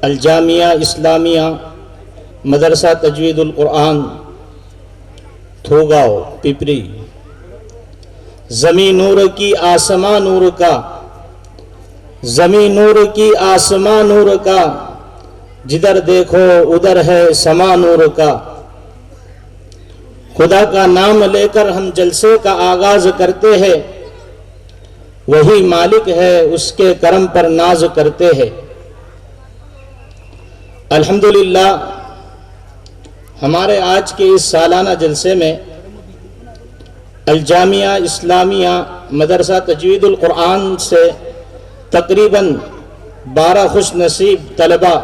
الجامعہ اسلامیہ مدرسہ تجوید القرآن تھوگاؤ پپری، زمین نور کی آسماں نور کا، زمین نور کی آسماں نور کا، جدھر دیکھو ادھر ہے سما نور کا۔ خدا کا نام لے کر ہم جلسے کا آغاز کرتے ہیں، وہی مالک ہے اس کے کرم پر ناز کرتے ہیں۔ الحمدللہ ہمارے آج کے اس سالانہ جلسے میں الجامعہ اسلامیہ مدرسہ تجوید القرآن سے تقریباً 12 خوش نصیب طلبہ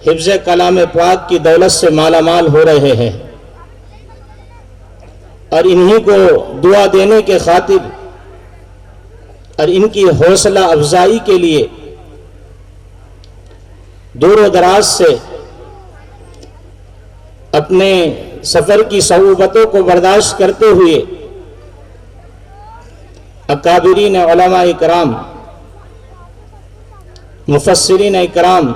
حفظ کلام پاک کی دولت سے مالا مال ہو رہے ہیں، اور انہی کو دعا دینے کے خاطر اور ان کی حوصلہ افزائی کے لیے دور و دراز سے اپنے سفر کی صعوبتوں کو برداشت کرتے ہوئے اکابرین علماء اکرام، مفسرین اکرام،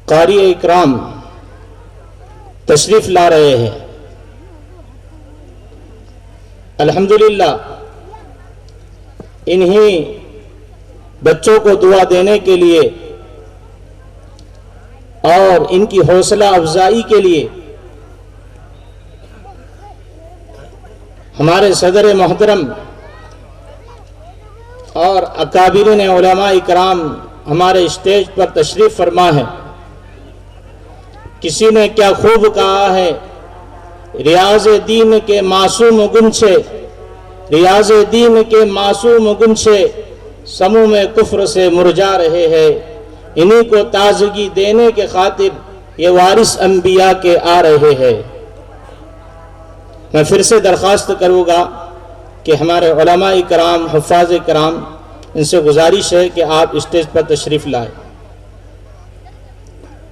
قاری اکرام تشریف لا رہے ہیں۔ الحمدللہ انہی بچوں کو دعا دینے کے لیے اور ان کی حوصلہ افزائی کے لیے ہمارے صدر محترم اور اکابرین علماء اکرام ہمارے اسٹیج پر تشریف فرما ہے۔ کسی نے کیا خوب کہا ہے، ریاض دین کے معصوم گنچھے، ریاض دین کے معصوم گنچھے سموم کفر سے مرجا رہے ہیں، انہی کو تازگی دینے کے خاطر یہ وارث انبیاء کے آ رہے ہیں۔ میں پھر سے درخواست کروں گا کہ ہمارے علماء کرام، حفاظ کرام، ان سے گزارش ہے کہ آپ اسٹیج پر تشریف لائیں،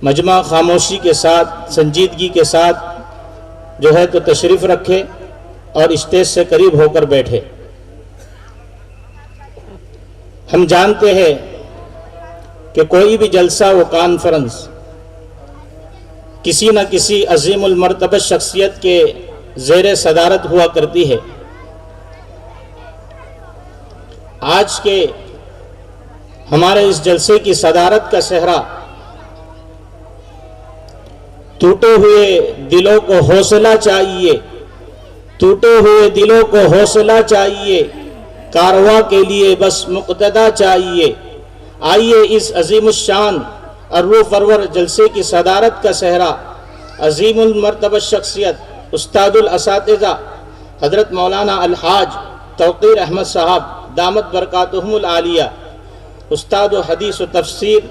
مجمع خاموشی کے ساتھ، سنجیدگی کے ساتھ جو ہے تو تشریف رکھے اور اسٹیج سے قریب ہو کر بیٹھے۔ ہم جانتے ہیں کہ کوئی بھی جلسہ و کانفرنس کسی نہ کسی عظیم المرتبہ شخصیت کے زیر صدارت ہوا کرتی ہے۔ آج کے ہمارے اس جلسے کی صدارت کا صحرا ٹوٹے ہوئے دلوں کو حوصلہ چاہیے، ٹوٹے ہوئے دلوں کو حوصلہ چاہیے، کارواں کے لیے بس مقتدا چاہیے۔ آئیے اس عظیم الشان اور روح پرور جلسے کی صدارت کا صحرا عظیم المرتبہ شخصیت استاد الاساتذہ حضرت مولانا الحاج توقیر احمد صاحب دامت برکاتہم العالیہ، استاد و حدیث و تفسیر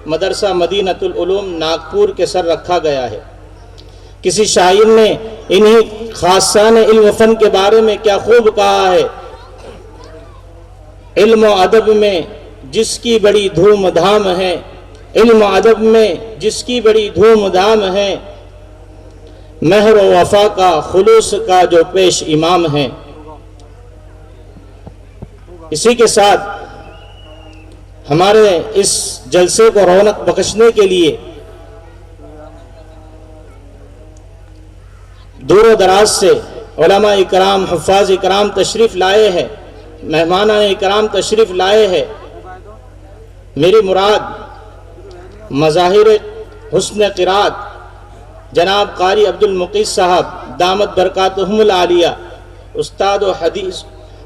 مدرسہ مدینۃ العلوم ناگپور کے سر رکھا گیا ہے۔ کسی شاعر نے انہی خاصان علم و فن کے بارے میں کیا خوب کہا ہے، علم و ادب میں جس کی بڑی دھوم دھام ہے، علم و ادب میں جس کی بڑی دھوم دھام ہے، مہر و وفا کا خلوص کا جو پیش امام ہے۔ اسی کے ساتھ ہمارے اس جلسے کو رونق بخشنے کے لیے دور و دراز سے علماء اکرام، حفاظ اکرام تشریف لائے ہیں، مہمان اکرام تشریف لائے ہیں۔ میری مراد مظاہر حسن قرات جناب قاری عبد المقیت صاحب دامت برکاتہم العالیہ، استاد و حدیث،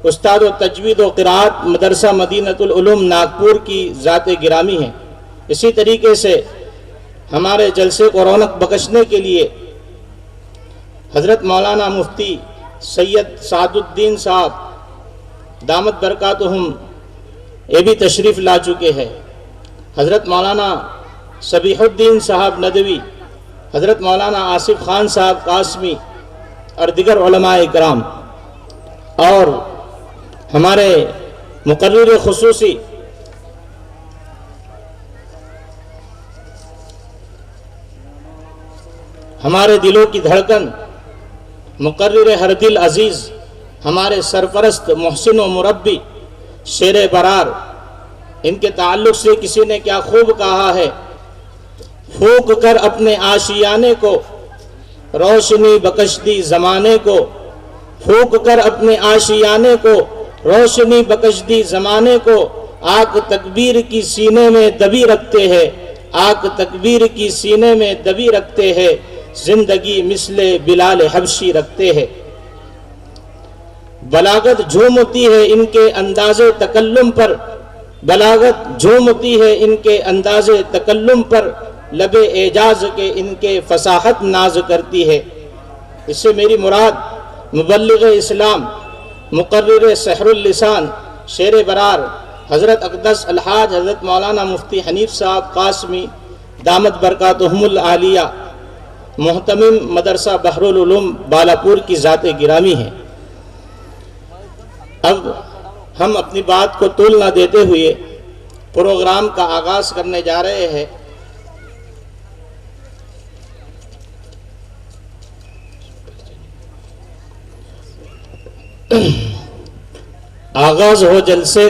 استاد و تجوید و قرات مدرسہ مدینۃ العلوم ناگپور کی ذات گرامی ہیں۔ اسی طریقے سے ہمارے جلسے کو رونق بخشنے کے لیے حضرت مولانا مفتی سید سعد الدین صاحب دامت برکاتہم یہ بھی تشریف لا چکے ہیں۔ حضرت مولانا صبیح الدین صاحب ندوی، حضرت مولانا آصف خان صاحب قاسمی اور دیگر علماء اکرام، اور ہمارے مقرر خصوصی ہمارے دلوں کی دھڑکن، مقرر ہر دل عزیز، ہمارے سرپرست محسن و مربی، شیر برار ان کے تعلق سے کسی نے کیا خوب کہا ہے، پھونک کر اپنے آشیانے کو روشنی بخش دی زمانے کو، پھونک کر اپنے آشیانے کو روشنی بخش دی زمانے کو، آگ تکبیر کی سینے میں دبی رکھتے ہیں، آگ تکبیر کی سینے میں دبی رکھتے ہیں، زندگی مثل بلال حبشی رکھتے ہیں۔ بلاغت جھومتی ہے ان کے انداز تکلم پر، بلاغت جھومتی ہے ان کے انداز تکلم پر، لب اعجاز کے ان کے فصاحت ناز کرتی ہے۔ اس سے میری مراد مبلغ اسلام، مقرر سحر اللسان، شیر برار حضرت اقدس الحاج حضرت مولانا مفتی حنیف صاحب قاسمی دامت برکاتہم العالیہ، محتمم مدرسہ بحر العلوم بالاپور کی ذات گرامی ہے۔ اب ہم اپنی بات کو طول نہ دیتے ہوئے پروگرام کا آغاز کرنے جا رہے ہیں۔ آغاز ہو جلسے